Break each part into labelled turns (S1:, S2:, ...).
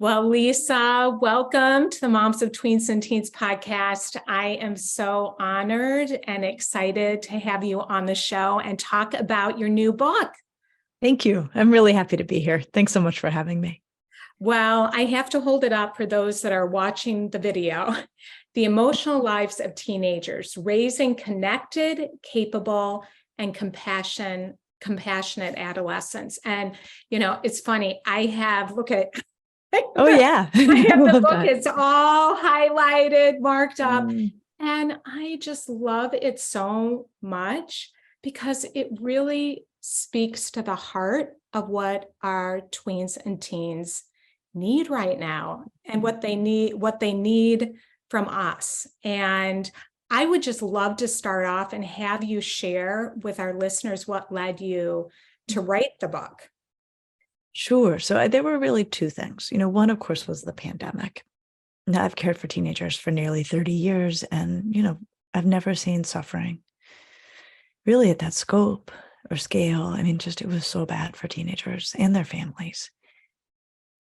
S1: Well, Lisa, welcome to the Moms of Tweens and Teens podcast. I am so honored and excited to have you on the show and talk about your new book.
S2: Thank you. I'm really happy to be here. Thanks so much for having me.
S1: Well, I have to hold it up for those that are watching the video. The Emotional Lives of Teenagers, Raising Connected, Capable, and Compassionate Adolescents. And, it's funny.
S2: Oh, yeah.
S1: I have the book.
S2: That.
S1: It's all highlighted, marked up.
S2: Mm.
S1: And I just love it so much because it really speaks to the heart of what our tweens and teens need right now and what they need from us. And I would just love to start off and have you share with our listeners what led you to write the book.
S2: Sure. So there were really two things. One, of course, was the pandemic. Now, I've cared for teenagers for nearly 30 years, and, I've never seen suffering really at that scope or scale. I mean, just it was so bad for teenagers and their families.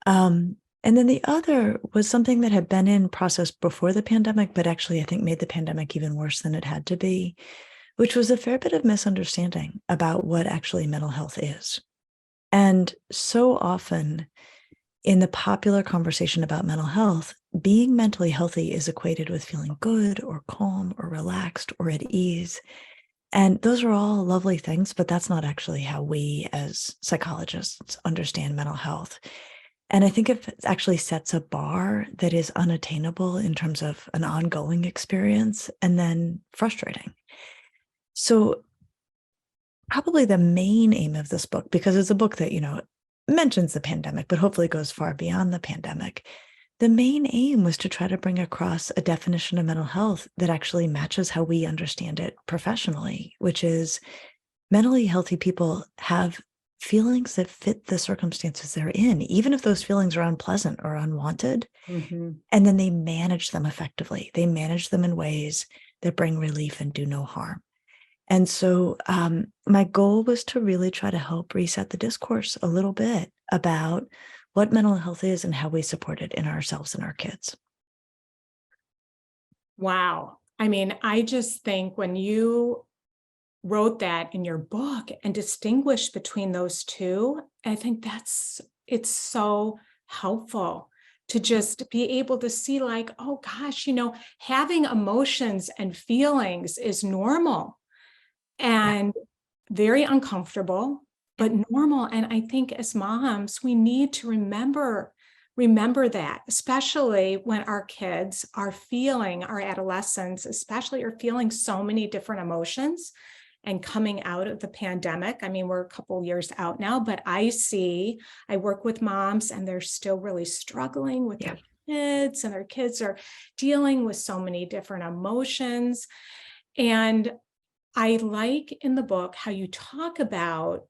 S2: And then the other was something that had been in process before the pandemic, but actually I think made the pandemic even worse than it had to be, which was a fair bit of misunderstanding about what actually mental health is. And so often in the popular conversation about mental health, being mentally healthy is equated with feeling good or calm or relaxed or at ease. And those are all lovely things, but that's not actually how we as psychologists understand mental health. And I think it actually sets a bar that is unattainable in terms of an ongoing experience and then frustrating. So probably the main aim of this book, because it's a book that, mentions the pandemic, but hopefully goes far beyond the pandemic. The main aim was to try to bring across a definition of mental health that actually matches how we understand it professionally, which is mentally healthy people have feelings that fit the circumstances they're in, even if those feelings are unpleasant or unwanted. Mm-hmm. And then they manage them effectively. They manage them in ways that bring relief and do no harm. And so my goal was to really try to help reset the discourse a little bit about what mental health is and how we support it in ourselves and our kids.
S1: Wow. I mean, I just think when you wrote that in your book and distinguished between those two, I think it's so helpful to just be able to see like, oh gosh, having emotions and feelings is normal and very uncomfortable, but normal. And I think as moms, we need to remember that, especially when our kids are feeling, our adolescents especially, are feeling so many different emotions and coming out of the pandemic. I mean, we're a couple years out now, but I work with moms and they're still really struggling with their kids, and their kids are dealing with so many different emotions. And I like in the book how you talk about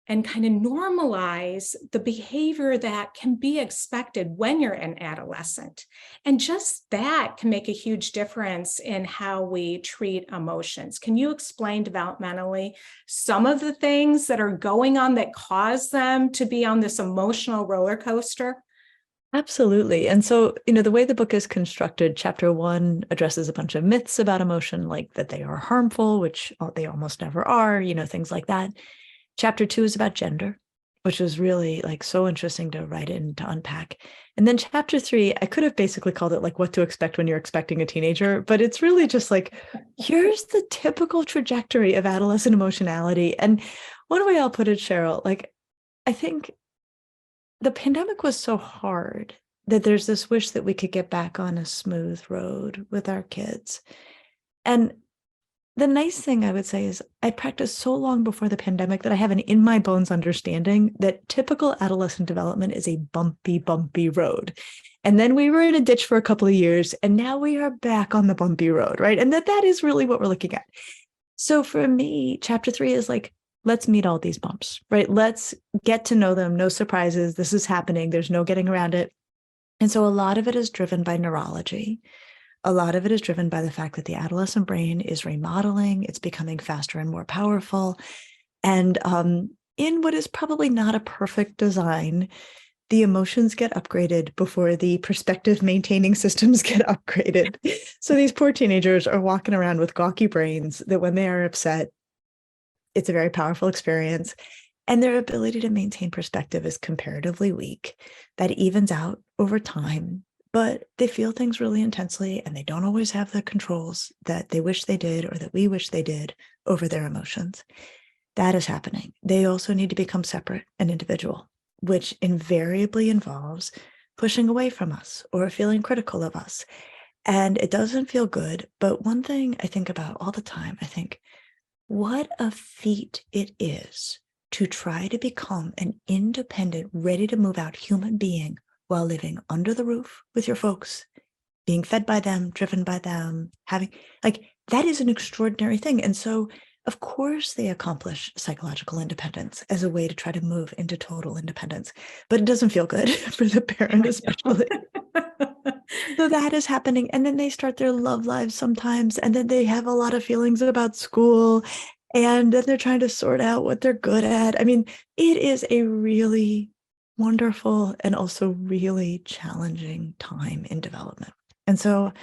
S1: and kind of normalize the behavior that can be expected when you're an adolescent. And just that can make a huge difference in how we treat emotions. Can you explain developmentally some of the things that are going on that cause them to be on this emotional roller coaster?
S2: Absolutely. And so, the way the book is constructed, chapter 1 addresses a bunch of myths about emotion, like that they are harmful, which they almost never are, things like that. Chapter 2 is about gender, which was really so interesting to write and to unpack. And then chapter 3, I could have basically called it what to expect when you're expecting a teenager, but it's really just here's the typical trajectory of adolescent emotionality. And one way I'll put it, Cheryl, I think the pandemic was so hard that there's this wish that we could get back on a smooth road with our kids. And the nice thing I would say is I practiced so long before the pandemic that I have an in my bones understanding that typical adolescent development is a bumpy, bumpy road. And then we were in a ditch for a couple of years, and now we are back on the bumpy road, right? And that is really what we're looking at. So for me, chapter 3 is let's meet all these bumps, right? Let's get to know them. No surprises. This is happening. There's no getting around it. And so a lot of it is driven by neurology. A lot of it is driven by the fact that the adolescent brain is remodeling. It's becoming faster and more powerful. And in what is probably not a perfect design, the emotions get upgraded before the perspective maintaining systems get upgraded. So these poor teenagers are walking around with gawky brains that when they are upset, it's a very powerful experience. And their ability to maintain perspective is comparatively weak. That evens out over time, but they feel things really intensely and they don't always have the controls that they wish they did or that we wish they did over their emotions. That is happening. They also need to become separate and individual, which invariably involves pushing away from us or feeling critical of us. And it doesn't feel good. But one thing I think about all the time, I think, what a feat it is to try to become an independent, ready to move out human being while living under the roof with your folks, being fed by them, driven by them, having that is an extraordinary thing. And so, of course, they accomplish psychological independence as a way to try to move into total independence, but it doesn't feel good for the parent, especially. So that is happening. And then they start their love lives sometimes. And then they have a lot of feelings about school. And then they're trying to sort out what they're good at. I mean, it is a really wonderful and also really challenging time in development. And so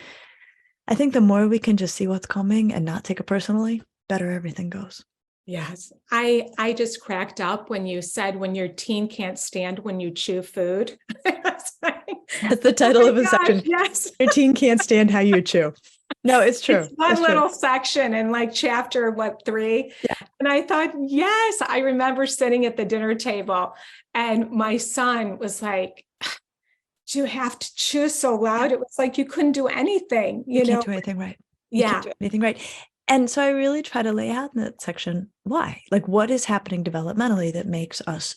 S2: I think the more we can just see what's coming and not take it personally, better everything goes.
S1: Yes. I just cracked up when you said when your teen can't stand when you chew food.
S2: That's the title of a section.
S1: Yes.
S2: Your teen can't stand how you chew. No, it's true.
S1: It's one little section in like chapter 3.
S2: Yeah.
S1: And I thought, yes, I remember sitting at the dinner table and my son was like, do you have to chew so loud? It was like you couldn't do anything,
S2: you can't do anything right. You can't do anything right. And so I really try to lay out in that section why, like what is happening developmentally that makes us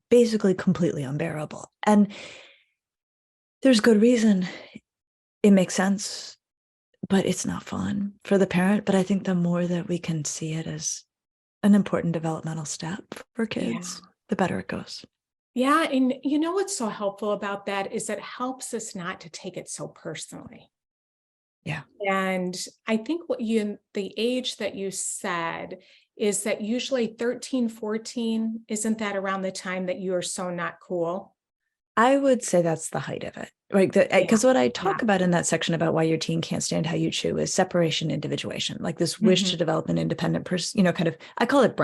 S2: basically completely unbearable. And there's good reason. It makes sense, but it's not fun for the parent. But I think the more that we can see it as an important developmental step for kids, the better it goes.
S1: Yeah. And you know what's so helpful about that is it helps us not to take it so personally.
S2: Yeah.
S1: And I think the age that you said is that usually 13, 14, isn't that around the time that you are so not cool?
S2: I would say that's the height of it, right? Because what I talk about in that section about why your teen can't stand how you chew is separation, individuation, like this wish to develop an independent person, kind of, I call it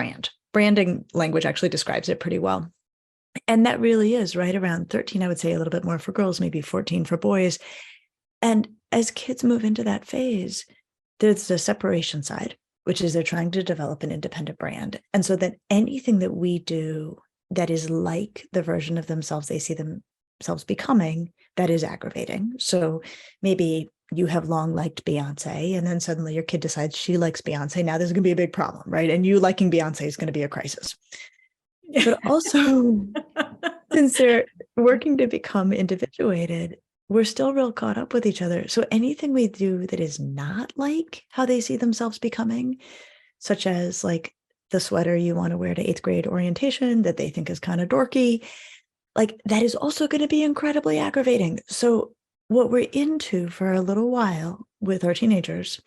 S2: branding language actually describes it pretty well. And that really is right around 13, I would say a little bit more for girls, maybe 14 for boys. And as kids move into that phase, there's the separation side, which is they're trying to develop an independent brand. And so that anything that we do that is like the version of themselves they see themselves becoming, that is aggravating. So maybe you have long liked Beyonce, and then suddenly your kid decides she likes Beyonce. Now there's going to be a big problem, right? And you liking Beyonce is going to be a crisis. But also, since they're working to become individuated, we're still real caught up with each other. So anything we do that is not like how they see themselves becoming, such as like the sweater you want to wear to 8th grade orientation that they think is kind of dorky, like that is also going to be incredibly aggravating. So what we're into for a little while with our teenagers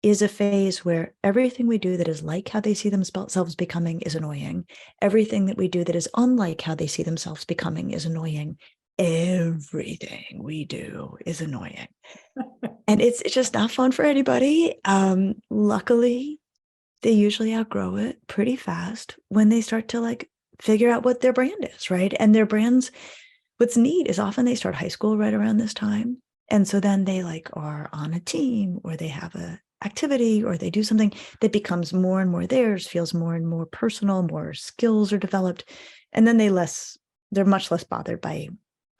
S2: is a phase where everything we do that is like how they see themselves becoming is annoying. Everything that we do that is unlike how they see themselves becoming is annoying. Everything we do is annoying. And it's just not fun for anybody. Luckily, they usually outgrow it pretty fast when they start to like figure out what their brand is, right? And their brands, what's neat is often they start high school right around this time. And so then they like are on a team or they have a activity or they do something that becomes more and more theirs, feels more and more personal, more skills are developed. And then they're much less bothered by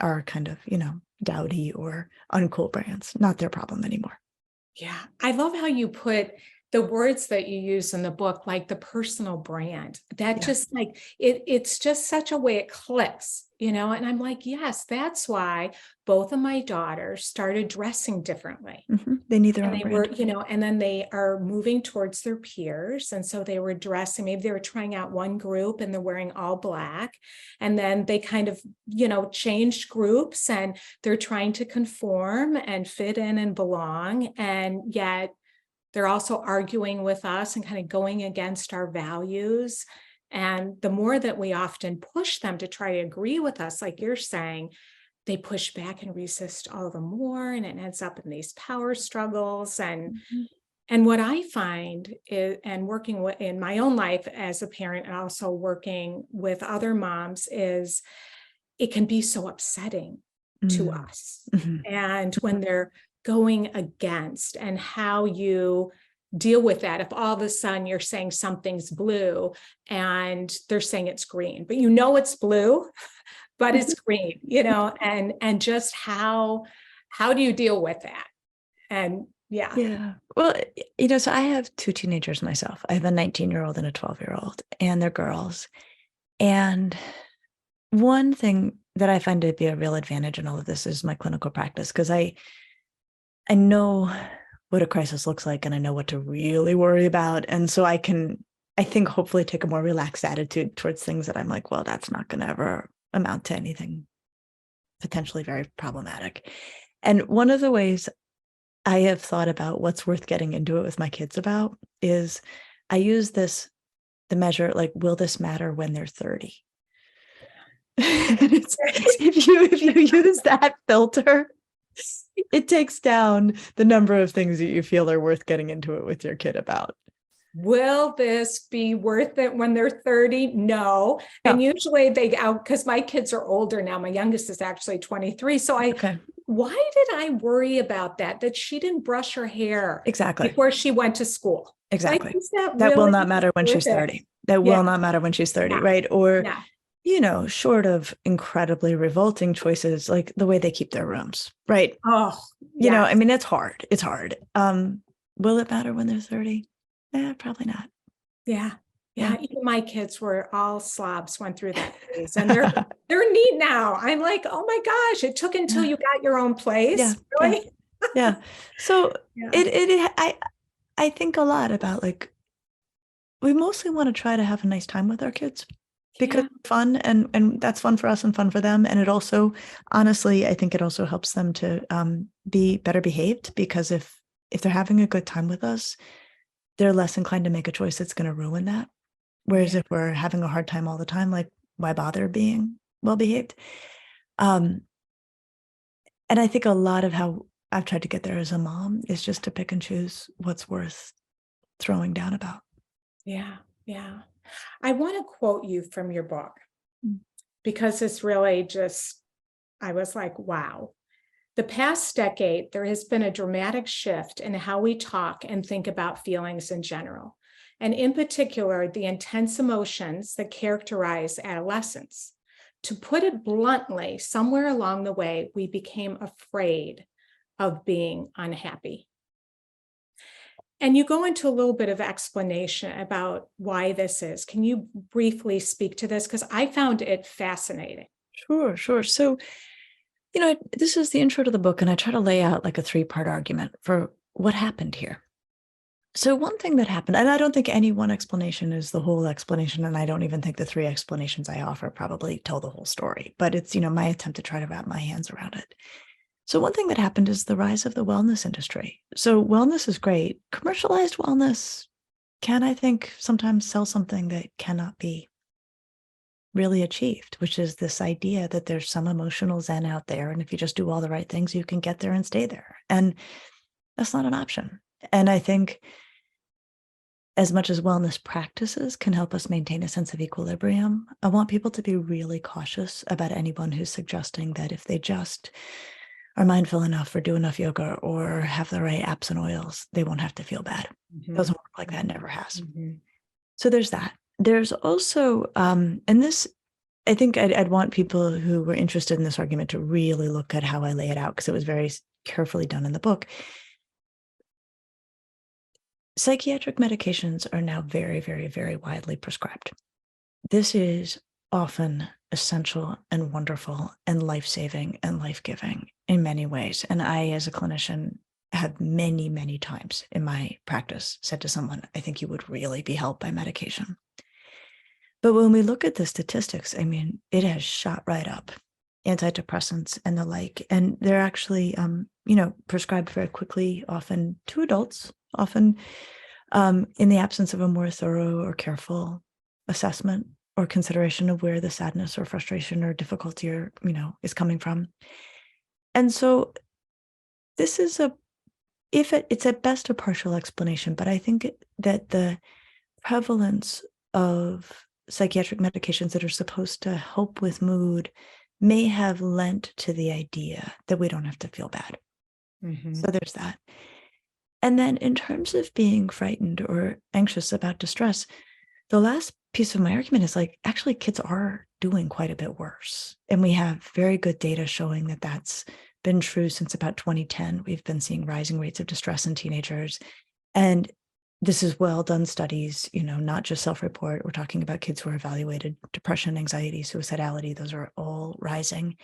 S2: our kind of, dowdy or uncool brands, not their problem anymore.
S1: Yeah. I love how you put the words that you use in the book, like the personal brand, that just like, it's just such a way it clicks, and I'm like, yes, that's why both of my daughters started dressing differently.
S2: They need their
S1: And
S2: own
S1: they
S2: brand.
S1: were, and then they are moving towards their peers. And so they were dressing, maybe they were trying out one group and they're wearing all black. And then they kind of, changed groups and they're trying to conform and fit in and belong. And yet they're also arguing with us and kind of going against our values. And the more that we often push them to try to agree with us, like you're saying, they push back and resist all the more, and it ends up in these power struggles. And what I find is, and working with, in my own life as a parent and also working with other moms, is it can be so upsetting to us. And when they're going against, and how you deal with that, if all of a sudden you're saying something's blue and they're saying it's green, but you know it's blue, but it's green, and just how do you deal with that? And
S2: Yeah. Well, so I have two teenagers myself. I have a 19-year-old and a 12-year-old, and they're girls. And one thing that I find to be a real advantage in all of this is my clinical practice, because I know what a crisis looks like, and I know what to really worry about. And so I think, hopefully take a more relaxed attitude towards things that I'm like, well, that's not going to ever amount to anything potentially very problematic. And one of the ways I have thought about what's worth getting into it with my kids about is I use the measure, like, will this matter when they're 30? If you use that filter, it takes down the number of things that you feel are worth getting into it with your kid about.
S1: Will this be worth it when they're 30? No. And usually they out, because my kids are older now. My youngest is actually 23. So why did I worry about that she didn't brush her hair before she went to school?
S2: Exactly.
S1: Like,
S2: that will not matter when she's 30. That will not matter when she's 30, right? Or, short of incredibly revolting choices, like the way they keep their rooms, right? I mean, it's hard. It's hard. Will it matter when they're 30? Probably not.
S1: Yeah. Even my kids were all slobs, went through that phase, and they're neat now. I'm like, oh my gosh, it took until you got your own place. Really?
S2: Yeah. So I think a lot about, like, we mostly want to try to have a nice time with our kids, because it's fun, and that's fun for us and fun for them. And it also, honestly, I think it also helps them to be better behaved, because if they're having a good time with us, they're less inclined to make a choice that's going to ruin that. Whereas if we're having a hard time all the time, like, why bother being well behaved? And I think a lot of how I've tried to get there as a mom is just to pick and choose what's worth throwing down about.
S1: Yeah. I want to quote you from your book, because it's really just, I was like, wow. The past decade, there has been a dramatic shift in how we talk and think about feelings in general, and in particular, the intense emotions that characterize adolescence. To put it bluntly, somewhere along the way, we became afraid of being unhappy. And you go into a little bit of explanation about why this is. Can you briefly speak to this? Because I found it fascinating.
S2: Sure. So, this is the intro to the book, and I try to lay out like a 3-part argument for what happened here. So one thing that happened, and I don't think any one explanation is the whole explanation, and I don't even think the 3 explanations I offer probably tell the whole story, but it's, my attempt to try to wrap my hands around it. So one thing that happened is the rise of the wellness industry. So wellness is great. Commercialized wellness can, I think, sometimes sell something that cannot be really achieved, which is this idea that there's some emotional zen out there, and if you just do all the right things, you can get there and stay there. And that's not an option. And I think, as much as wellness practices can help us maintain a sense of equilibrium, I want people to be really cautious about anyone who's suggesting that if they just are mindful enough or do enough yoga or have the right apps and oils, they won't have to feel bad. It doesn't work like that, never has. So there's that. There's also, and this, I think I'd want people who were interested in this argument to really look at how I lay it out, because it was very carefully done in the book. Psychiatric medications are now very, very, very widely prescribed. This is often essential and wonderful and life-saving and life-giving in many ways. And I, as a clinician, have many, many times in my practice said to someone, I think you would really be helped by medication. But when we look at the statistics, I mean, it has shot right up, antidepressants and the like. And they're actually, prescribed very quickly, often to adults, often in the absence of a more thorough or careful assessment or consideration of where the sadness or frustration or difficulty or, is coming from. And so this is it's at best a partial explanation, but I think that the prevalence of psychiatric medications that are supposed to help with mood may have lent to the idea that we don't have to feel bad.
S1: Mhm.
S2: So there's that. And then in terms of being frightened or anxious about distress, the last piece of my argument is like, actually, kids are doing quite a bit worse. And we have very good data showing that that's been true since about 2010. We've been seeing rising rates of distress in teenagers. And this is well done studies, not just self-report. We're talking about kids who are evaluated, depression, anxiety, suicidality, those are all rising.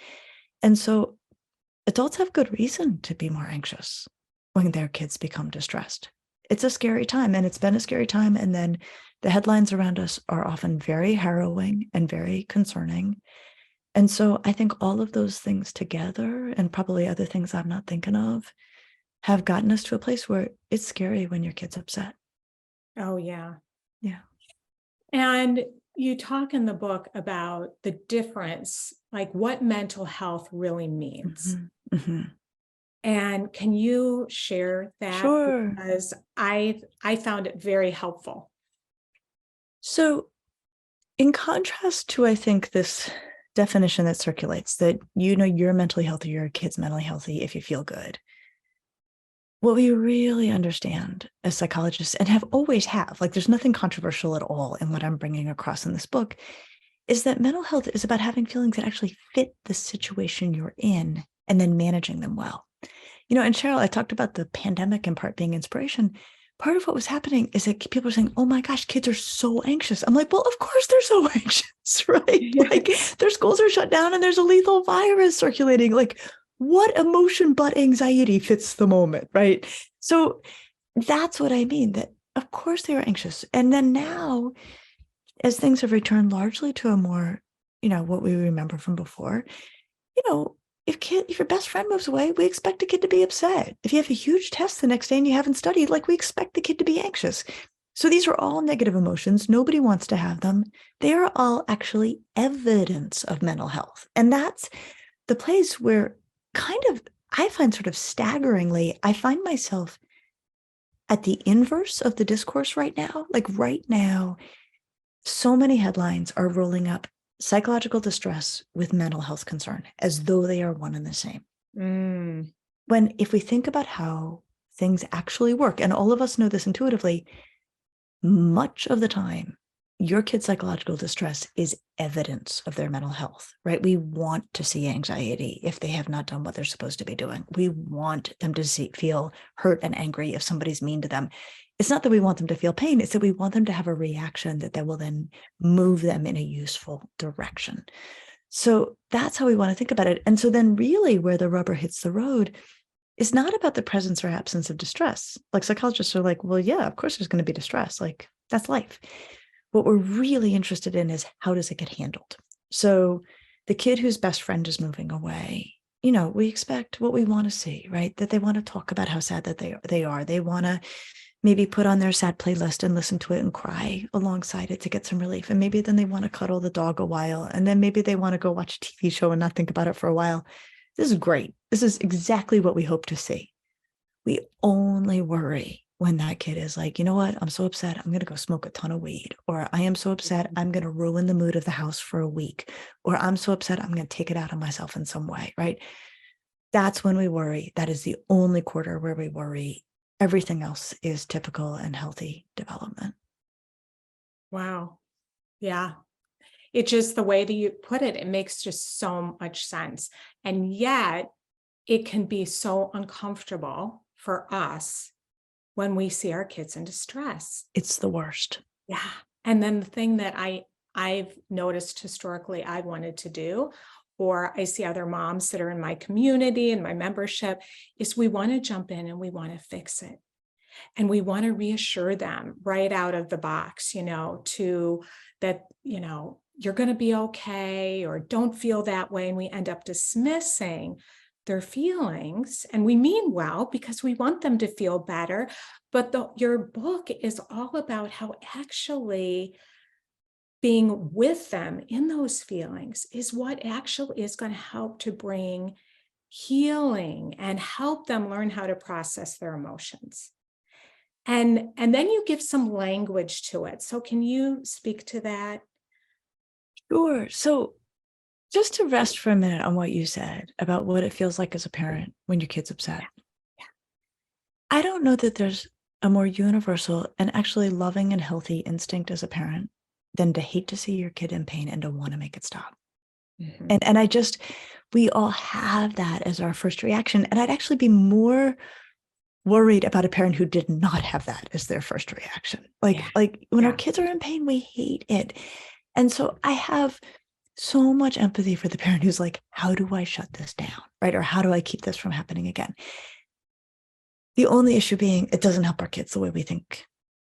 S2: And so adults have good reason to be more anxious when their kids become distressed. It's a scary time, and it's been a scary time. And then the headlines around us are often very harrowing and very concerning. And so I think all of those things together, and probably other things I'm not thinking of, have gotten us to a place where it's scary when your kid's upset.
S1: Oh, yeah.
S2: Yeah.
S1: And you talk in the book about the difference, like what mental health really means.
S2: Mhm. Mhm.
S1: And can you share that?
S2: Sure.
S1: Because I found it very helpful.
S2: So, in contrast to, I think, this definition that circulates that, you're mentally healthy, your kid's mentally healthy if you feel good. What we really understand as psychologists and have, like, there's nothing controversial at all in what I'm bringing across in this book, is that mental health is about having feelings that actually fit the situation you're in and then managing them well. And Cheryl, I talked about the pandemic in part being inspiration. Part of what was happening is that people are saying, oh my gosh, kids are so anxious. I'm like, well, of course they're so anxious, right? Like their schools are shut down and there's a lethal virus circulating. Like what emotion but anxiety fits the moment, right? So that's what I mean, that of course they are anxious. And then now, as things have returned largely to a more, what we remember from before, you know, if your best friend moves away, we expect the kid to be upset. If you have a huge test the next day and you haven't studied, like we expect the kid to be anxious. So these are all negative emotions. Nobody wants to have them. They are all actually evidence of mental health. And that's the place where kind of, I find sort of staggeringly, I find myself at the inverse of the discourse right now. Like right now, so many headlines are rolling up psychological distress with mental health concern as though they are one and the same.
S1: Mm.
S2: When if we think about how things actually work, and all of us know this intuitively, much of the time, your kid's psychological distress is evidence of their mental health, right? We want to see anxiety if they have not done what they're supposed to be doing. We want them to feel hurt and angry if somebody's mean to them. It's not that we want them to feel pain, it's that we want them to have a reaction that will then move them in a useful direction. So that's how we want to think about it. And so then really where the rubber hits the road is not about the presence or absence of distress. Like psychologists are like, well, yeah, of course there's going to be distress. Like that's life. What we're really interested in is how does it get handled? So the kid whose best friend is moving away, we expect what we want to see, right? That they want to talk about how sad that they are. They want to maybe put on their sad playlist and listen to it and cry alongside it to get some relief. And maybe then they want to cuddle the dog a while. And then maybe they want to go watch a TV show and not think about it for a while. This is great. This is exactly what we hope to see. We only worry when that kid is like, you know what? I'm so upset. I'm going to go smoke a ton of weed. Or I am so upset. I'm going to ruin the mood of the house for a week. Or I'm so upset. I'm going to take it out on myself in some way, right? That's when we worry. That is the only quarter where we worry. Everything else is typical and healthy development.
S1: Wow. Yeah. It just the way that you put it, it makes just so much sense. And yet it can be so uncomfortable for us when we see our kids in distress.
S2: It's the worst.
S1: Yeah. And then the thing that I've noticed historically I wanted to do, or I see other moms that are in my community and my membership, is we want to jump in and we want to fix it. And we want to reassure them right out of the box, to that, you're going to be okay, or don't feel that way. And we end up dismissing their feelings. And we mean well because we want them to feel better. But your book is all about how actually being with them in those feelings is what actually is going to help to bring healing and help them learn how to process their emotions. And then you give some language to it. So can you speak to that?
S2: Sure. So just to rest for a minute on what you said about what it feels like as a parent when your kid's upset.
S1: Yeah.
S2: I don't know that there's a more universal and actually loving and healthy instinct as a parent than to hate to see your kid in pain and to want to make it stop.
S1: Mhm.
S2: And I just, we all have that as our first reaction. And I'd actually be more worried about a parent who did not have that as their first reaction.
S1: Yeah.
S2: Like when our
S1: Yeah.
S2: kids are in pain, we hate it. And so I have so much empathy for the parent who's like, how do I shut this down? Right? Or how do I keep this from happening again? The only issue being it doesn't help our kids the way we think,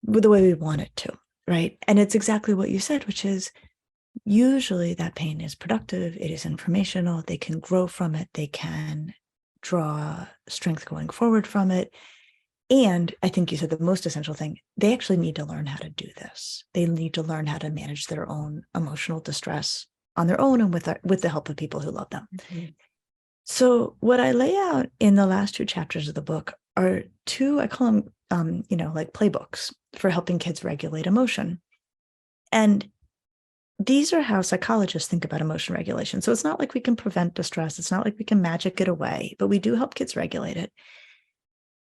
S2: the way we want it to. Right. And it's exactly what you said, which is usually that pain is productive. It is informational. They can grow from it. They can draw strength going forward from it. And I think you said the most essential thing, they actually need to learn how to do this. They need to learn how to manage their own emotional distress on their own and with the help of people who love them.
S1: Mhm.
S2: So what I lay out in the last two chapters of the book are two, I call them, like playbooks for helping kids regulate emotion. And these are how psychologists think about emotion regulation. So it's not like we can prevent distress. It's not like we can magic it away, but we do help kids regulate it.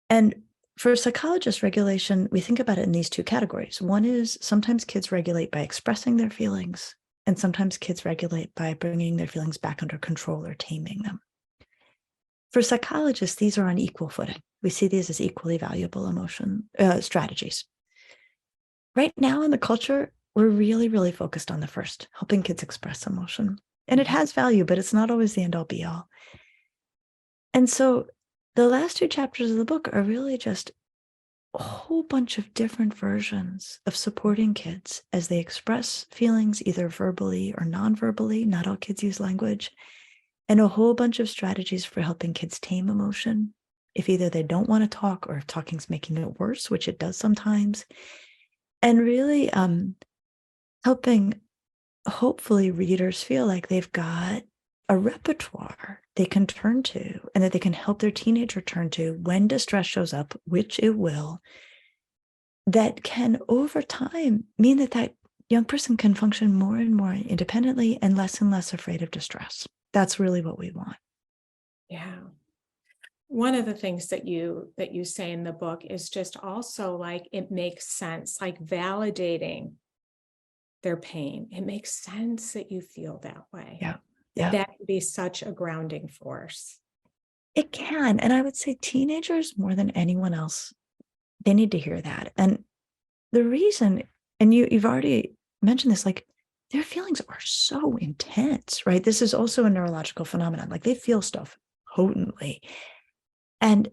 S2: And for psychologist regulation, we think about it in these two categories. One is sometimes kids regulate by expressing their feelings, and sometimes kids regulate by bringing their feelings back under control or taming them. For psychologists, these are on equal footing. We see these as equally valuable emotion strategies. Right now in the culture, we're really, really focused on the first, helping kids express emotion. And it has value, but it's not always the end all be all. And so the last two chapters of the book are really just a whole bunch of different versions of supporting kids as they express feelings either verbally or non-verbally. Not all kids use language. And a whole bunch of strategies for helping kids tame emotion if either they don't want to talk or if talking's making it worse, which it does sometimes. And really helping hopefully readers feel like they've got a repertoire they can turn to and that they can help their teenager turn to when distress shows up, which it will, that can over time mean that that young person can function more and more independently and less afraid of distress. That's really what we want.
S1: Yeah. One of the things that you say in the book is just also like it makes sense, like validating their pain. It makes sense that you feel that way.
S2: Yeah. Yeah.
S1: That can be such a grounding force.
S2: It can. And I would say teenagers more than anyone else, they need to hear that. And the reason, and you've already mentioned this, like their feelings are so intense, right? This is also a neurological phenomenon. Like they feel stuff potently. And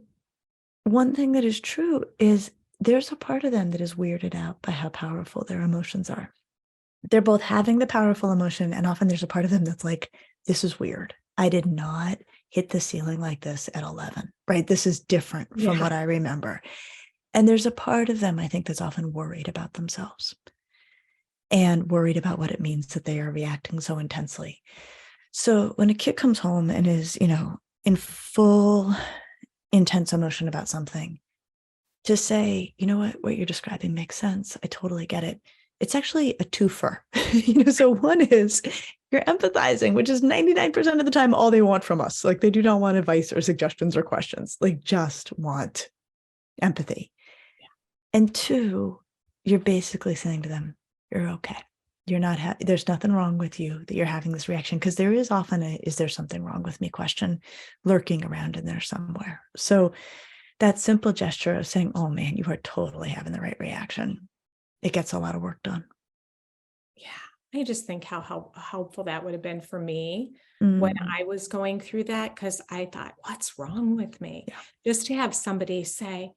S2: one thing that is true is there's a part of them that is weirded out by how powerful their emotions are. They're both having the powerful emotion, and often there's a part of them that's like, this is weird. I did not hit the ceiling like this at 11, right? This is different from what I remember. And there's a part of them, I think, that's often worried about themselves and worried about what it means that they are reacting so intensely. So when a kid comes home and is, in full intense emotion about something, to say, you know what you're describing makes sense. I totally get it. It's actually a twofer. So one is you're empathizing, which is 99% of the time all they want from us. Like they do not want advice or suggestions or questions. Like just want empathy. And two, you're basically saying to them, you're okay. You're not, there's nothing wrong with you that you're having this reaction, because there is often is there something wrong with me question lurking around in there somewhere. So that simple gesture of saying, oh man, you are totally having the right reaction, it gets a lot of work done.
S1: Yeah. I just think how helpful that would have been for me when
S2: Mm,
S1: I was going through that, because I thought, what's wrong with me?
S2: yeah.
S1: Just to have somebody say,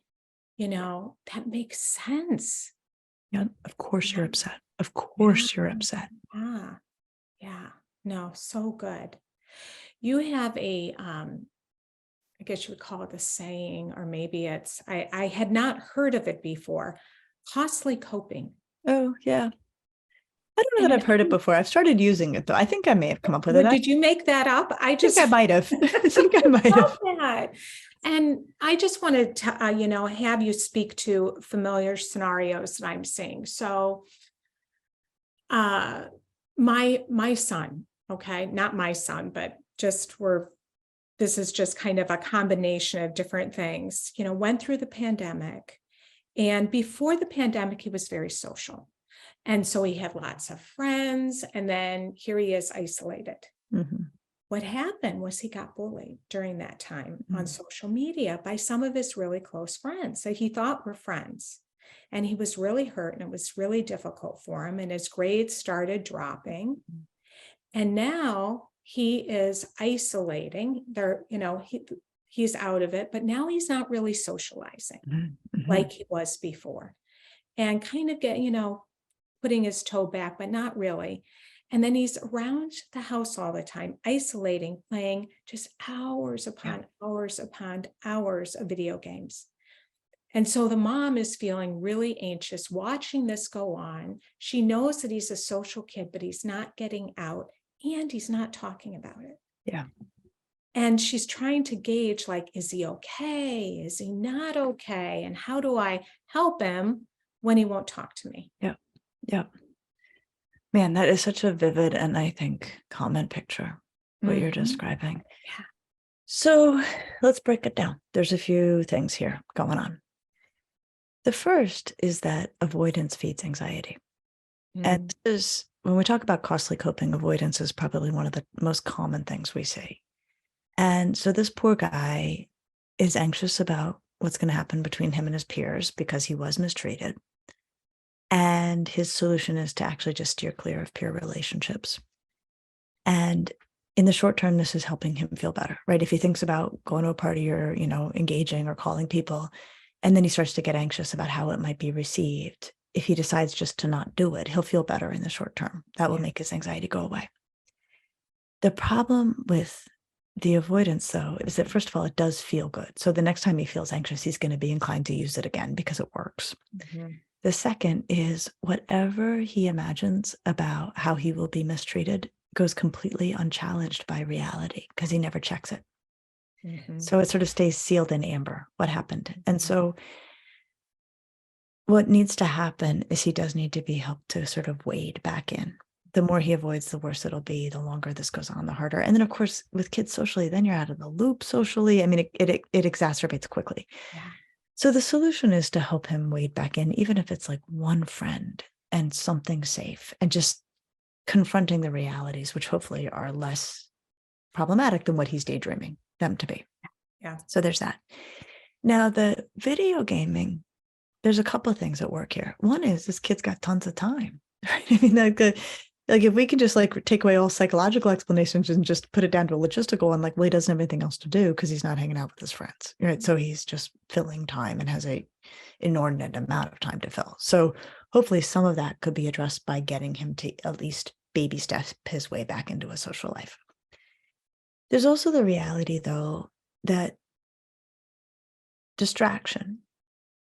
S1: that makes sense.
S2: Yeah. Of course you're
S1: Yeah.
S2: upset. Of
S1: Yeah.
S2: course you're upset.
S1: Yeah. Yeah. No, so good. You have I guess you would call it a saying, or maybe I had not heard of it before. Costly coping.
S2: Oh, yeah. I don't know that I've heard it before. I've started using it though. I think I may have come up with it.
S1: Did you make that up? I
S2: think
S1: just
S2: I might have. I think I might have.
S1: love that. And I just wanted to, have you speak to familiar scenarios that I'm seeing. So, my son, okay, not my son, but just this is just kind of a combination of different things, went through the pandemic. And before the pandemic, he was very social. And so he had lots of friends. And then here he is isolated.
S2: Mm-hmm.
S1: What happened was he got bullied during that time on
S2: Mm.
S1: social media by some of his really close friends that he thought were friends. And he was really hurt and it was really difficult for him. And his grades started dropping. And now he is isolating. He's out of it, but now he's not really socializing
S2: Mm-hmm.
S1: like he was before. And kind of putting his toe back, but not really. And then he's around the house all the time, isolating, playing just hours upon hours upon hours of video games. And so the mom is feeling really anxious watching this go on. She knows that he's a social kid, but he's not getting out and he's not talking about it.
S2: Yeah.
S1: And she's trying to gauge, like, is he okay? Is he not okay? And how do I help him when he won't talk to me?
S2: Yeah. Yeah. Man, that is such a vivid and I think common picture, what you're describing.
S1: Yeah.
S2: So let's break it down. There's a few things here going on. The first is that avoidance feeds anxiety. And this is, when we talk about costly coping, avoidance is probably one of the most common things we see. And so this poor guy is anxious about what's going to happen between him and his peers because he was mistreated. And his solution is to actually just steer clear of peer relationships. And in the short term, this is helping him feel better, right? If he thinks about going to a party or, engaging or calling people, and then he starts to get anxious about how it might be received, if he decides just to not do it, he'll feel better in the short term. That will make his anxiety go away. The problem with the avoidance, though, is that, first of all, it does feel good. So the next time he feels anxious, he's going to be inclined to use it again because it works. Mm-hmm. The second is whatever he imagines about how he will be mistreated goes completely unchallenged by reality because he never checks it. Mm-hmm. So it sort of stays sealed in amber, what happened. Mm-hmm. And so what needs to happen is he does need to be helped to sort of wade back in. The more he avoids, the worse it'll be. The longer this goes on, the harder. And then, of course, with kids socially, then you're out of the loop socially. I mean, it exacerbates quickly. Yeah. So the solution is to help him wade back in, even if it's like one friend and something safe and just confronting the realities, which hopefully are less problematic than what he's daydreaming them to be. Yeah. So there's that. Now, the video gaming, there's a couple of things at work here. One is this kid's got tons of time. Right? I mean, like if we can just take away all psychological explanations and just put it down to a logistical one, well, he doesn't have anything else to do because he's not hanging out with his friends, right? So he's just filling time and has a inordinate amount of time to fill. So hopefully some of that could be addressed by getting him to at least baby step his way back into a social life. There's also the reality, though, that distraction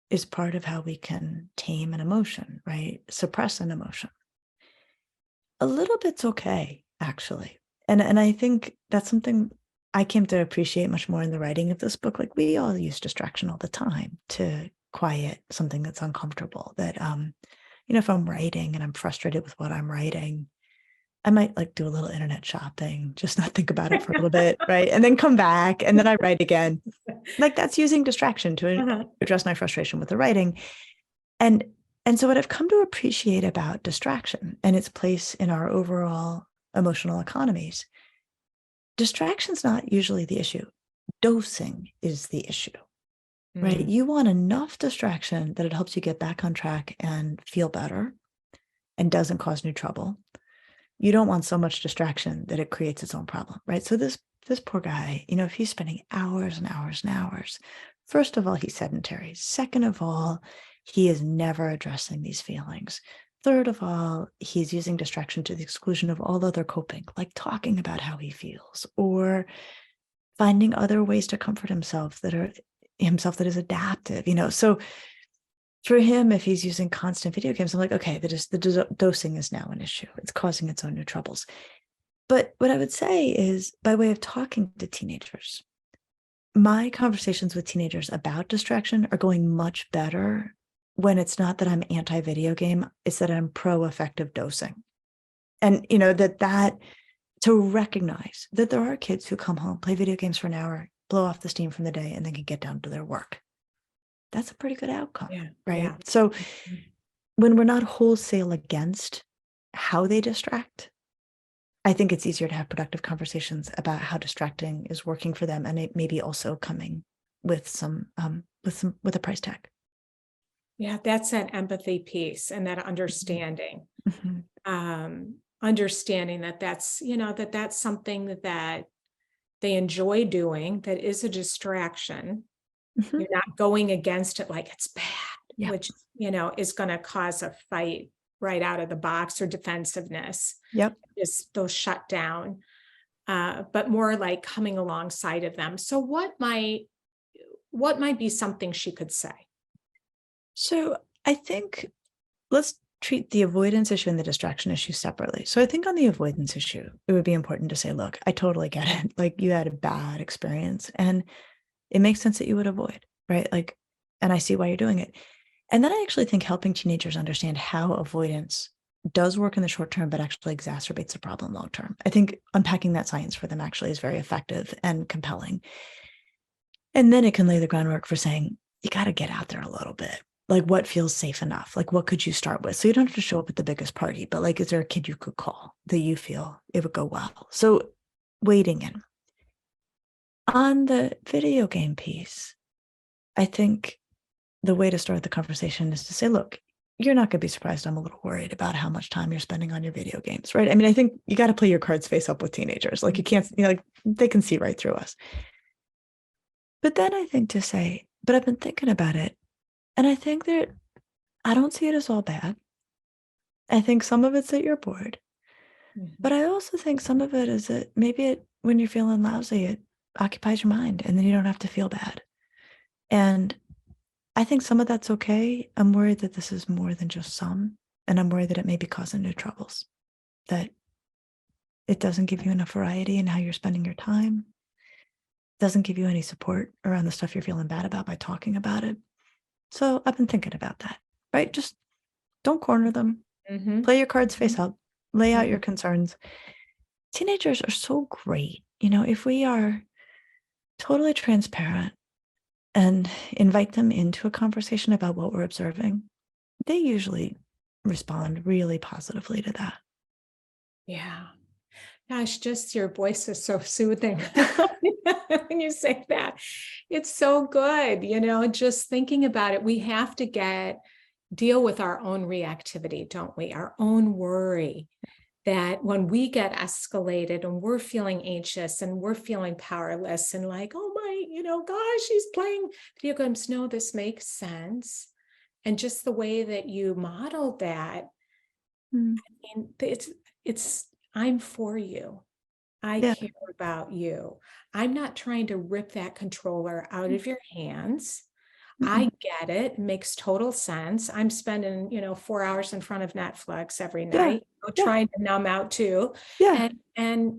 S2: is part of how we can tame an emotion, right? Suppress an emotion. A little bit's okay, actually. And I think that's something I came to appreciate much more in the writing of this book. Like, we all use distraction all the time to quiet something that's uncomfortable. That, if I'm writing and I'm frustrated with what I'm writing, I might do a little internet shopping, just not think about it for a little bit, right? And then come back and then I write again. That's using distraction to address my frustration with the writing. And so what I've come to appreciate about distraction and its place in our overall emotional economies, distraction's not usually the issue. Dosing is the issue, right? You want enough distraction that it helps you get back on track and feel better and doesn't cause new trouble. You don't want so much distraction that it creates its own problem, right? So this poor guy, if he's spending hours and hours and hours, first of all, he's sedentary. Second of all, he is never addressing these feelings. Third of all, he's using distraction to the exclusion of all other coping, like talking about how he feels or finding other ways to comfort himself that is adaptive, So For him, if he's using constant video games, I'm like, okay, the dosing is now an issue. It's causing its own new troubles. But what I would say is, by way of talking to teenagers, my conversations with teenagers about distraction are going much better when it's not that I'm anti-video game, it's that I'm pro-effective dosing. And, that to recognize that there are kids who come home, play video games for an hour, blow off the steam from the day, and then can get down to their work. That's a pretty good outcome,
S1: Yeah.
S2: right?
S1: Yeah.
S2: So
S1: Mhm.
S2: when we're not wholesale against how they distract, I think it's easier to have productive conversations about how distracting is working for them, and it maybe also coming with with a price tag.
S1: Yeah, that's that empathy piece and that understanding.
S2: Mhm.
S1: Understanding that that's something that they enjoy doing, that is a distraction.
S2: Mhm.
S1: You're not going against it like it's bad,
S2: Yeah.
S1: which, is going to cause a fight right out of the box, or defensiveness.
S2: Yep.
S1: Just they'll shut down, but more like coming alongside of them. So what might be something she could say?
S2: So I think let's treat the avoidance issue and the distraction issue separately. So I think on the avoidance issue, it would be important to say, look, I totally get it. Like, you had a bad experience and it makes sense that you would avoid, right? Like, and I see why you're doing it. And then I actually think helping teenagers understand how avoidance does work in the short term, but actually exacerbates the problem long term. I think unpacking that science for them actually is very effective and compelling. And then it can lay the groundwork for saying, you got to get out there a little bit. Like, what feels safe enough? Like, what could you start with? So you don't have to show up at the biggest party, but like, is there a kid you could call that you feel it would go well? So wading in. On the video game piece, I think the way to start the conversation is to say, look, you're not going to be surprised. I'm a little worried about how much time you're spending on your video games, right? I mean, I think you got to play your cards face up with teenagers. Like, you can't, like, they can see right through us. But then I think to say, but I've been thinking about it. And I think that I don't see it as all bad. I think some of it's that you're bored.
S1: Mhm.
S2: But I also think some of it is that maybe when you're feeling lousy, it occupies your mind and then you don't have to feel bad. And I think some of that's okay. I'm worried that this is more than just some. And I'm worried that it may be causing new troubles, that it doesn't give you enough variety in how you're spending your time, doesn't give you any support around the stuff you're feeling bad about by talking about it. So I've been thinking about that, right? Just don't corner them.
S1: Mhm.
S2: Play your cards face up, lay out
S1: Mhm.
S2: your concerns. Teenagers are so great. If we are totally transparent and invite them into a conversation about what we're observing, they usually respond really positively to that.
S1: Yeah. Gosh, just your voice is so soothing when you say that. It's so good, just thinking about it. We have to deal with our own reactivity, don't we? Our own worry, that when we get escalated and we're feeling anxious and we're feeling powerless and like, oh my, gosh, she's playing video games. No, this makes sense. And just the way that you modeled that,
S2: Mm,
S1: and it's I'm for you. I
S2: yeah.
S1: care about you. I'm not trying to rip that controller out of your hands. I
S2: Mm-mm.
S1: get it. Makes total sense. I'm spending, 4 hours in front of Netflix every
S2: Yeah.
S1: night,
S2: Yeah.
S1: trying to numb out too.
S2: Yeah.
S1: And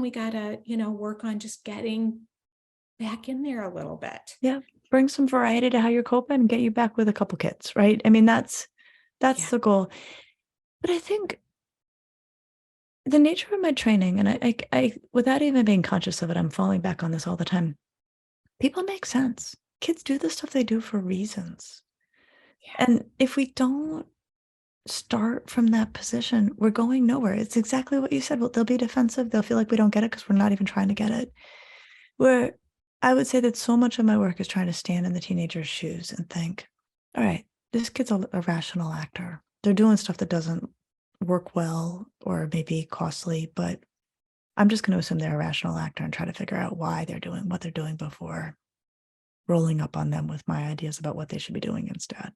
S1: we gotta, work on just getting back in there a little bit.
S2: Yeah. Bring some variety to how you're coping and get you back with a couple kids, right? I mean, that's
S1: Yeah.
S2: the goal. But I think the nature of my training, and I without even being conscious of it, I'm falling back on this all the time. People make sense. Kids do the stuff they do for reasons.
S1: Yeah.
S2: And if we don't start from that position, we're going nowhere. It's exactly what you said. Well, they'll be defensive. They'll feel like we don't get it because we're not even trying to get it. Where I would say that so much of my work is trying to stand in the teenager's shoes and think, all right, this kid's a rational actor. They're doing stuff that doesn't work well or maybe costly, but I'm just going to assume they're a rational actor and try to figure out why they're doing what they're doing before rolling up on them with my ideas about what they should be doing instead.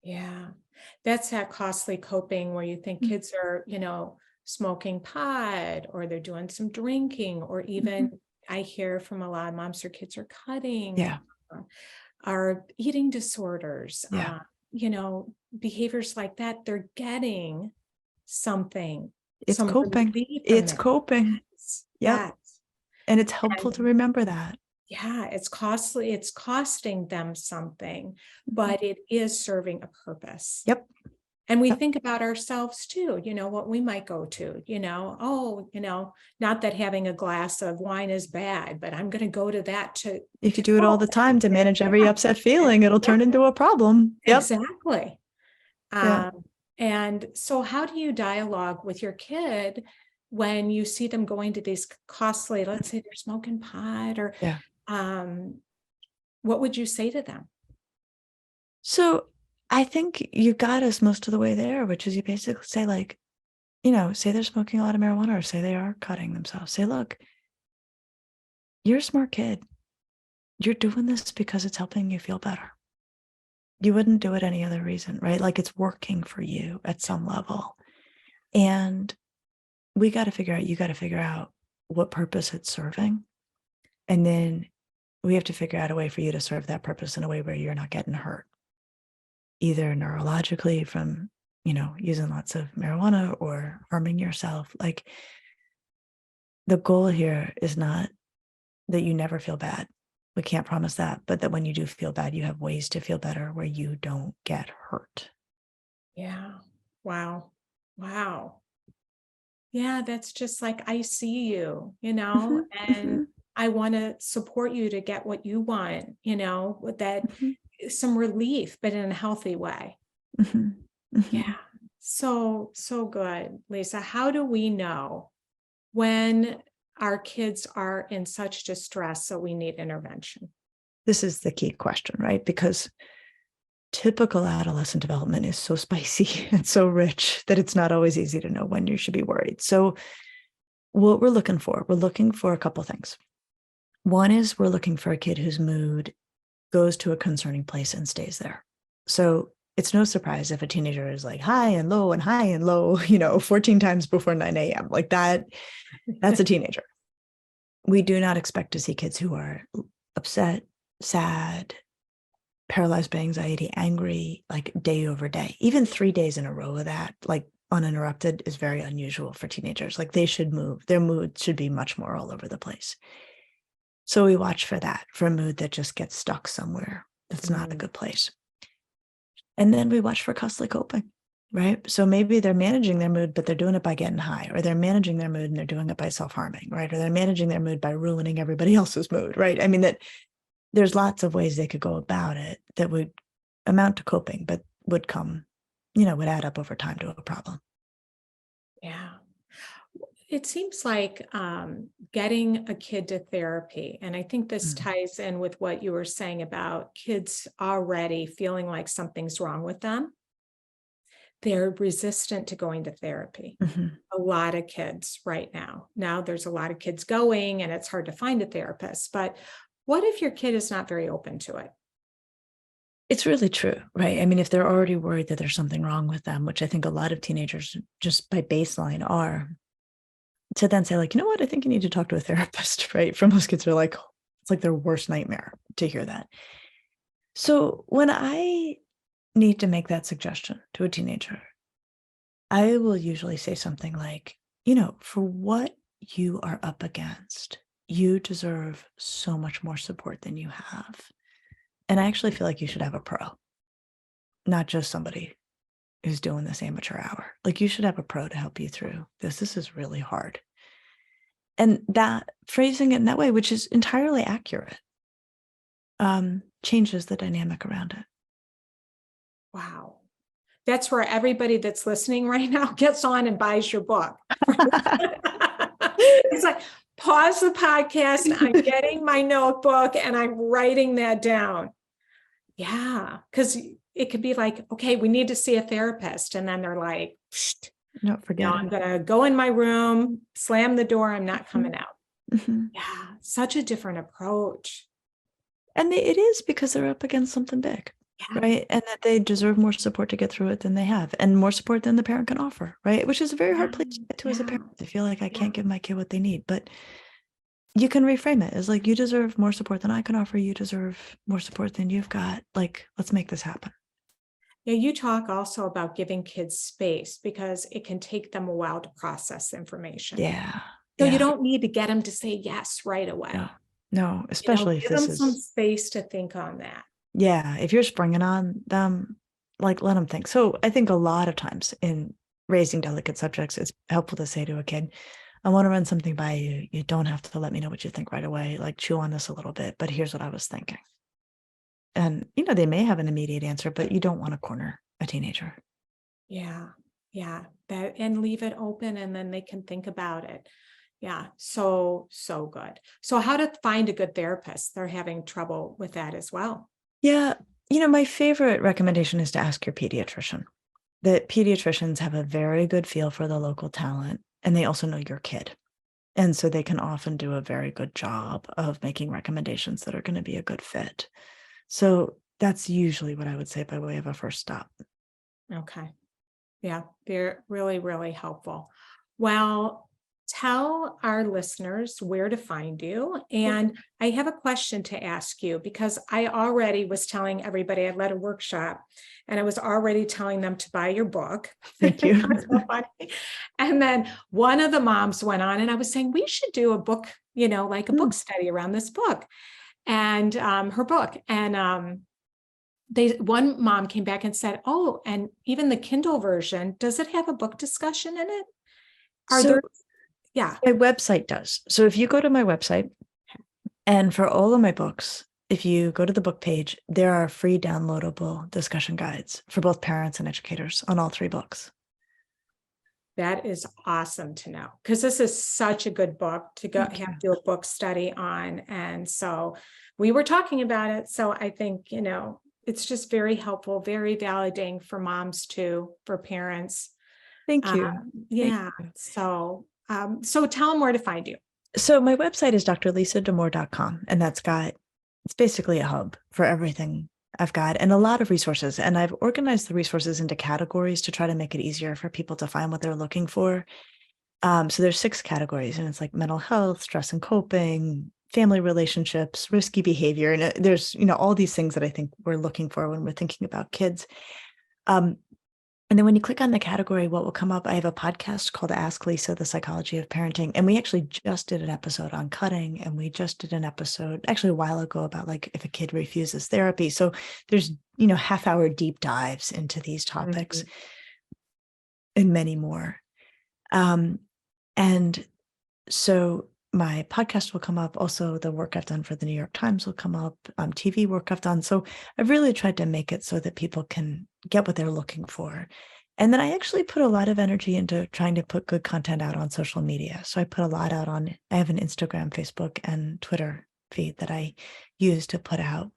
S1: Yeah. That's that costly coping where you think
S2: Mm,
S1: kids are, smoking pot, or they're doing some drinking, or
S2: mhm.
S1: even I hear from a lot of moms, their kids are cutting.
S2: Yeah.
S1: or eating disorders,
S2: Yeah.
S1: behaviors like that, they're getting something,
S2: It's
S1: some
S2: coping.
S1: relief from
S2: It's
S1: that.
S2: coping.
S1: Yes,
S2: Yep.
S1: yes.
S2: And it's helpful to
S1: And
S2: remember that.
S1: yeah, it's costly, it's costing them something,
S2: Mhm.
S1: but it is serving a purpose.
S2: Yep.
S1: And we
S2: Yep.
S1: think about ourselves too, what we might go to, not that having a glass of wine is bad, but I'm going to go to that
S2: If you
S1: to
S2: do it all
S1: cope.
S2: the time to manage every
S1: Yeah,
S2: upset feeling, it'll turn into a problem. Yep.
S1: exactly.
S2: Yeah.
S1: And so how do you dialogue with your kid when you see them going to these costly, let's say they're smoking pot, or
S2: Yeah.
S1: what would you say to them?
S2: So I think you got us most of the way there, which is you basically say, like, say they're smoking a lot of marijuana or say they are cutting themselves. Say, look, you're a smart kid. You're doing this because it's helping you feel better. You wouldn't do it any other reason, right? Like it's working for you at some level. And you got to figure out what purpose it's serving. And then we have to figure out a way for you to serve that purpose in a way where you're not getting hurt, either neurologically from, using lots of marijuana or harming yourself. Like the goal here is not that you never feel bad. We can't promise that, but that when you do feel bad, you have ways to feel better where you don't get hurt.
S1: Yeah. Wow. Wow. Yeah, that's just like, I see you,
S2: Mhm,
S1: and
S2: mhm,
S1: I want to support you to get what you want, with that,
S2: mhm,
S1: some relief, but in a healthy way.
S2: mhm,
S1: Yeah.
S2: mhm.
S1: So, so good, Lisa. How do we know when our kids are in such distress so we need intervention?
S2: This is the key question, right? Because typical adolescent development is so spicy and so rich that it's not always easy to know when you should be worried. So, what we're looking for a couple things. One is we're looking for a kid whose mood goes to a concerning place and stays there. So, it's no surprise if a teenager is like high and low and high and low, 14 times before 9 a.m. Like that's a teenager. We do not expect to see kids who are upset, sad, paralyzed by anxiety, angry, like day over day. Even 3 days in a row of that, like uninterrupted, is very unusual for teenagers. Like they should move. Their mood should be much more all over the place. So we watch for that, for a mood that just gets stuck somewhere. That's not a
S1: Mm,
S2: good place. And then we watch for costly coping, right? So maybe they're managing their mood, but they're doing it by getting high, or they're managing their mood and they're doing it by self-harming, right? Or they're managing their mood by ruining everybody else's mood, right? I mean, that there's lots of ways they could go about it that would amount to coping, but would add up over time to a problem.
S1: yeah. It seems like getting a kid to therapy, and I think this
S2: Mhm,
S1: ties in with what you were saying about kids already feeling like something's wrong with them. They're resistant to going to therapy.
S2: mhm.
S1: A lot of kids right now. Now there's a lot of kids going, and it's hard to find a therapist. But what if your kid is not very open to it?
S2: It's really true, right? I mean, if they're already worried that there's something wrong with them, which I think a lot of teenagers just by baseline are, to then say, like, you know what, I think you need to talk to a therapist, right? For most kids are like, it's like their worst nightmare to hear that. So when I need to make that suggestion to a teenager, I will usually say something like, for what you are up against, you deserve so much more support than you have. And I actually feel like you should have a pro, not just somebody who's doing this amateur hour. Like you should have a pro to help you through this. This is really hard. And that phrasing it in that way, which is entirely accurate, changes the dynamic around it.
S1: Wow. That's where everybody that's listening right now gets on and buys your book. It's like, pause the podcast. I'm getting my notebook and I'm writing that down. Yeah. Because it could be like, okay, we need to see a therapist. And then they're like, "Psst,
S2: No, forget
S1: I'm
S2: it.
S1: going to go in my room, slam the door. I'm not
S2: Mhm,
S1: coming out."
S2: mhm.
S1: Yeah. Such a different approach.
S2: And it is because they're up against something big,
S1: Yeah.
S2: right? And that they deserve more support to get through it than they have, and more support than the parent can offer, right? Which is a very
S1: Yeah.
S2: hard place to get to as a
S1: Yeah.
S2: parent. I feel like I
S1: Yeah.
S2: can't give my kid what they need, but you can reframe it as like, you deserve more support than I can offer. You deserve more support than you've got. Like, let's make this happen.
S1: Yeah, you talk also about giving kids space because it can take them a while to process information.
S2: Yeah.
S1: So you
S2: Yeah.
S1: don't need to get them to say yes right
S2: No,
S1: away.
S2: no, especially if
S1: Give them
S2: this
S1: some
S2: is,
S1: space to think on that.
S2: yeah, if you're springing on them, like, let them think. So I think a lot of times in raising delicate subjects, it's helpful to say to a kid, I want to run something by you. You don't have to let me know what you think right away. Like, chew on this a little bit, but here's what I was thinking. And, they may have an immediate answer, but you don't want to corner a teenager.
S1: Yeah. Yeah. That and leave it open and then they can think about it. Yeah. So, so good. So how to find a good therapist? They're having trouble with that as well.
S2: Yeah. My favorite recommendation is to ask your pediatrician. That pediatricians have a very good feel for the local talent and they also know your kid. And so they can often do a very good job of making recommendations that are going to be a good fit. So that's usually what I would say by way of a first stop.
S1: Okay. Yeah, they're really, really helpful. Well, tell our listeners where to find you. And I have a question to ask you because I already was telling everybody I led a workshop and I was already telling them to buy your book.
S2: Thank you.
S1: It's so funny. And then one of the moms went on and I was saying, we should do a book, like a book study around this book and her book. And one mom came back and said, oh, and even the Kindle version, does it have a book discussion in it? Are
S2: So
S1: there, yeah,
S2: my website does. So if you go to my website, and for all of my books, if you go to the book page, there are free downloadable discussion guides for both parents and educators on all 3 books.
S1: that is awesome to know because this is such a good book to go
S2: Thank you.
S1: do a book study on. And so we were talking about it. So I think, it's just very helpful, very validating for moms too, for parents.
S2: Thank you. Thank
S1: Yeah.
S2: you.
S1: So tell them where to find you.
S2: So my website is drlisadamour.com, and it's basically a hub for everything I've got and a lot of resources. And I've organized the resources into categories to try to make it easier for people to find what they're looking for. So there's 6 categories, and it's like mental health, stress and coping, family relationships, risky behavior. And there's, all these things that I think we're looking for when we're thinking about kids. And then when you click on the category, what will come up? I have a podcast called Ask Lisa, the Psychology of Parenting. And we actually just did an episode on cutting. And we just did an episode actually a while ago about like if a kid refuses therapy. So there's, half-hour deep dives into these topics and many more. And so my podcast will come up. Also, the work I've done for the New York Times will come up. TV work I've done. So I've really tried to make it so that people can get what they're looking for. And then I actually put a lot of energy into trying to put good content out on social media. So I put a lot out I have an Instagram, Facebook, and Twitter feed that I use to put out,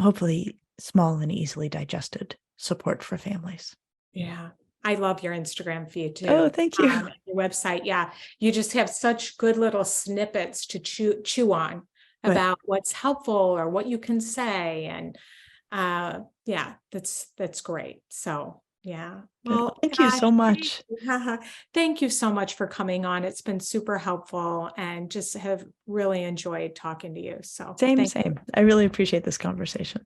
S2: hopefully, small and easily digested support for families.
S1: Yeah. I love your Instagram feed too.
S2: Oh, thank you.
S1: Your website. Yeah. You just have such good little snippets to chew on
S2: Good.
S1: about what's helpful or what you can say. And yeah, that's great. So yeah. Well,
S2: Thank you so much.
S1: thank you so much for coming on. It's been super helpful and just have really enjoyed talking to you. So
S2: Same.
S1: thank you.
S2: I really appreciate this conversation.